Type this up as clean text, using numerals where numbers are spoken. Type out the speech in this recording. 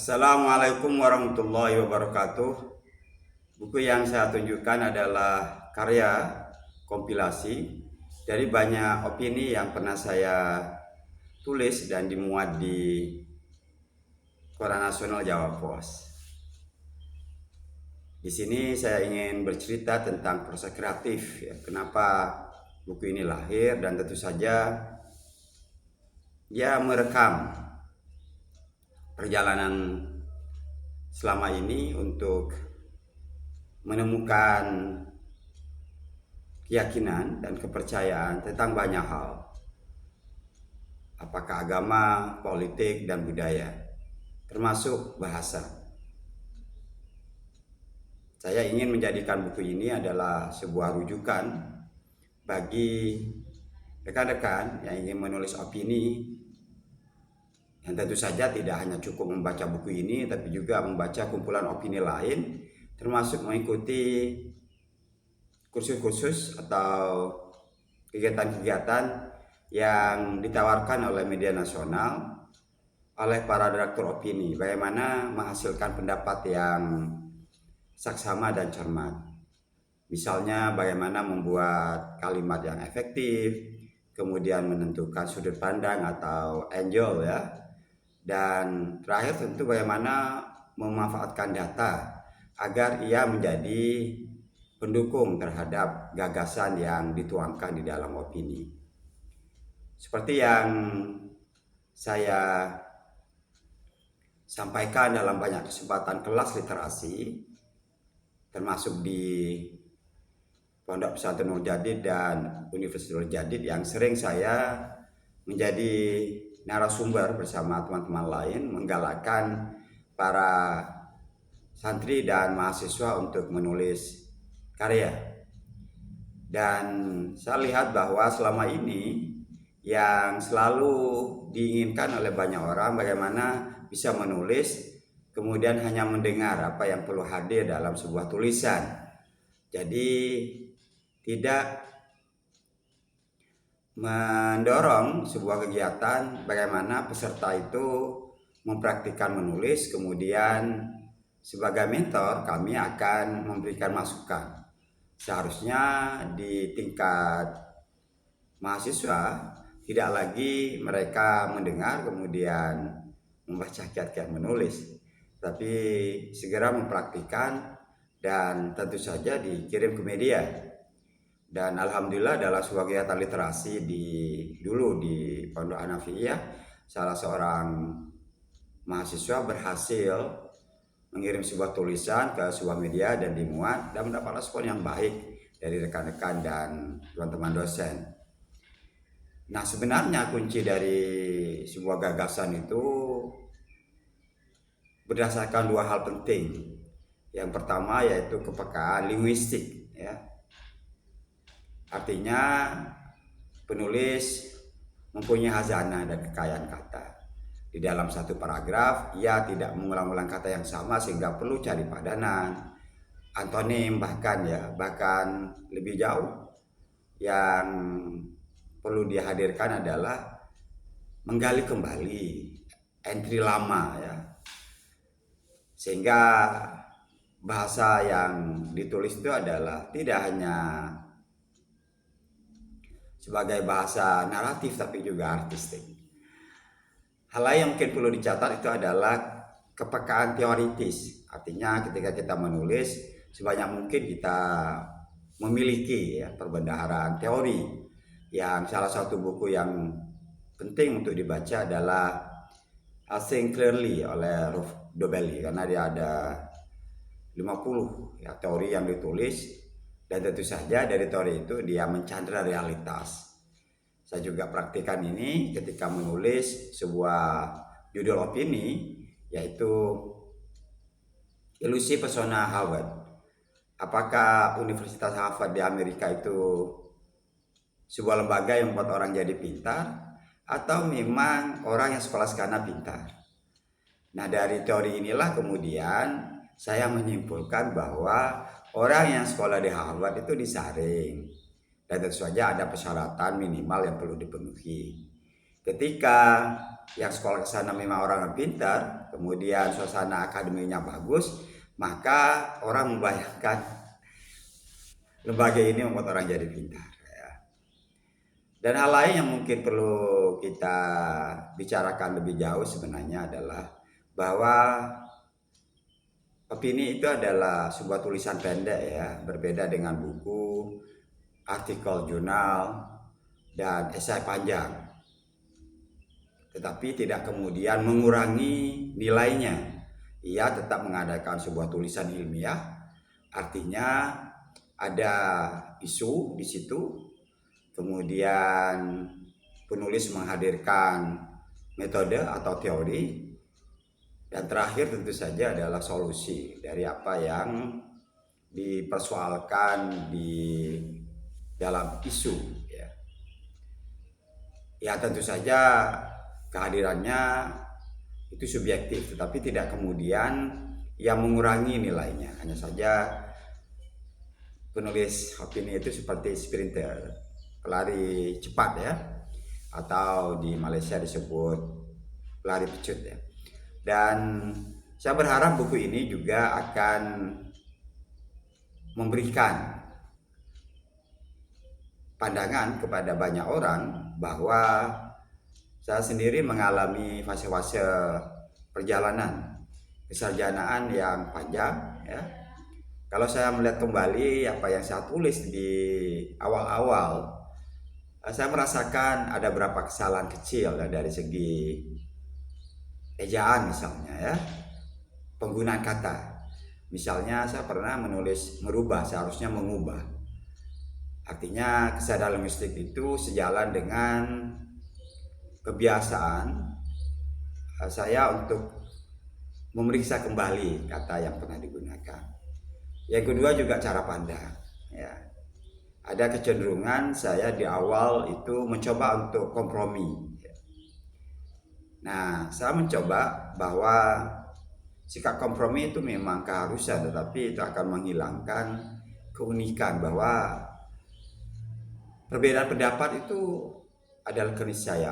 Assalamualaikum warahmatullahi wabarakatuh. Buku yang saya tunjukkan adalah karya kompilasi dari banyak opini yang pernah saya tulis dan dimuat di Koran Nasional Jawa Pos. Di sini saya ingin bercerita tentang proses kreatif, ya, kenapa buku ini lahir, dan tentu saja dia merekam perjalanan selama ini untuk menemukan keyakinan dan kepercayaan tentang banyak hal, apakah agama, politik, dan budaya, termasuk bahasa. Saya ingin menjadikan buku ini adalah sebuah rujukan bagi rekan-rekan yang ingin menulis opini, yang tentu saja tidak hanya cukup membaca buku ini, tapi juga membaca kumpulan opini lain, termasuk mengikuti kursus-kursus atau kegiatan-kegiatan yang ditawarkan oleh media nasional oleh para direktur opini, bagaimana menghasilkan pendapat yang saksama dan cermat. Misalnya bagaimana membuat kalimat yang efektif, kemudian menentukan sudut pandang atau angle, ya. Dan terakhir tentu bagaimana memanfaatkan data agar ia menjadi pendukung terhadap gagasan yang dituangkan di dalam opini. Seperti yang saya sampaikan dalam banyak kesempatan kelas literasi, termasuk di Pondok Pesantren Nur Jadid dan Universitas Nur Jadid, yang sering saya menjadi narasumber bersama teman-teman lain menggalakkan para santri dan mahasiswa untuk menulis karya. Dan saya lihat bahwa selama ini yang selalu diinginkan oleh banyak orang bagaimana bisa menulis kemudian hanya mendengar apa yang perlu hadir dalam sebuah tulisan. Jadi tidak mendorong sebuah kegiatan bagaimana peserta itu mempraktikkan menulis, kemudian sebagai mentor kami akan memberikan masukan. Seharusnya di tingkat mahasiswa tidak lagi mereka mendengar kemudian membaca kiat-kiat menulis, tapi segera mempraktikkan dan tentu saja dikirim ke media. Dan alhamdulillah dalam sebuah kegiatan literasi dulu di Pondok Hanafiyah, salah seorang mahasiswa berhasil mengirim sebuah tulisan ke sebuah media dan dimuat dan mendapat respon yang baik dari rekan-rekan dan teman-teman dosen. Nah, sebenarnya kunci dari sebuah gagasan itu berdasarkan dua hal penting. Yang pertama yaitu kepekaan linguistik, ya. Artinya penulis mempunyai hazanah dan kekayaan kata. Di dalam satu paragraf ia tidak mengulang-ulang kata yang sama sehingga perlu cari padanan, antonim, bahkan lebih jauh yang perlu dihadirkan adalah menggali kembali entry lama, ya. Sehingga bahasa yang ditulis itu adalah tidak hanya sebagai bahasa naratif tapi juga artistik. Hal lain yang mungkin perlu dicatat itu adalah kepekaan teoritis. Artinya ketika kita menulis sebanyak mungkin kita memiliki, ya, perbendaharaan teori. Yang salah satu buku yang penting untuk dibaca adalah Think Clearly oleh Rolf Dobelli, karena dia ada 50, ya, teori yang ditulis, dan tentu saja dari teori itu dia mencandra realitas. Saya juga praktikan ini ketika menulis sebuah judul opini, yaitu Ilusi Pesona Harvard. Apakah Universitas Harvard di Amerika itu sebuah lembaga yang membuat orang jadi pintar, atau memang orang yang sekolah sekana pintar? Nah, dari teori inilah kemudian saya menyimpulkan bahwa orang yang sekolah di Harvard itu disaring, dan tentu saja ada persyaratan minimal yang perlu dipenuhi. Ketika yang sekolah ke sana memang orang yang pintar, kemudian suasana akademinya bagus, maka orang membayangkan lembaga ini membuat orang jadi pintar. Ya. Dan hal lain yang mungkin perlu kita bicarakan lebih jauh sebenarnya adalah bahwa opini itu adalah sebuah tulisan pendek ya, berbeda dengan buku, artikel jurnal, dan esai panjang. Tetapi tidak kemudian mengurangi nilainya. Ia tetap mengadakan sebuah tulisan ilmiah, artinya ada isu di situ, kemudian penulis menghadirkan metode atau teori, dan terakhir tentu saja adalah solusi dari apa yang dipersoalkan di dalam isu. Ya tentu saja kehadirannya itu subjektif, tetapi tidak kemudian yang mengurangi nilainya. Hanya saja penulis opini itu seperti sprinter, pelari cepat ya, atau di Malaysia disebut pelari pecut ya. Dan saya berharap buku ini juga akan memberikan pandangan kepada banyak orang bahwa saya sendiri mengalami fase-fase perjalanan kesarjanaan yang panjang ya. Kalau saya melihat kembali apa yang saya tulis di awal-awal, saya merasakan ada beberapa kesalahan kecil ya, dari segi ejaan misalnya ya, penggunaan kata. Misalnya saya pernah menulis merubah, seharusnya mengubah. Artinya kesadaran linguistik itu sejalan dengan kebiasaan saya untuk memeriksa kembali kata yang pernah digunakan. Yang kedua juga cara pandang ya. Ada kecenderungan saya di awal itu mencoba untuk kompromi. Nah, saya mencoba bahwa sikap kompromi itu memang keharusan, tetapi itu akan menghilangkan keunikan, bahwa perbedaan pendapat itu adalah keniscayaan.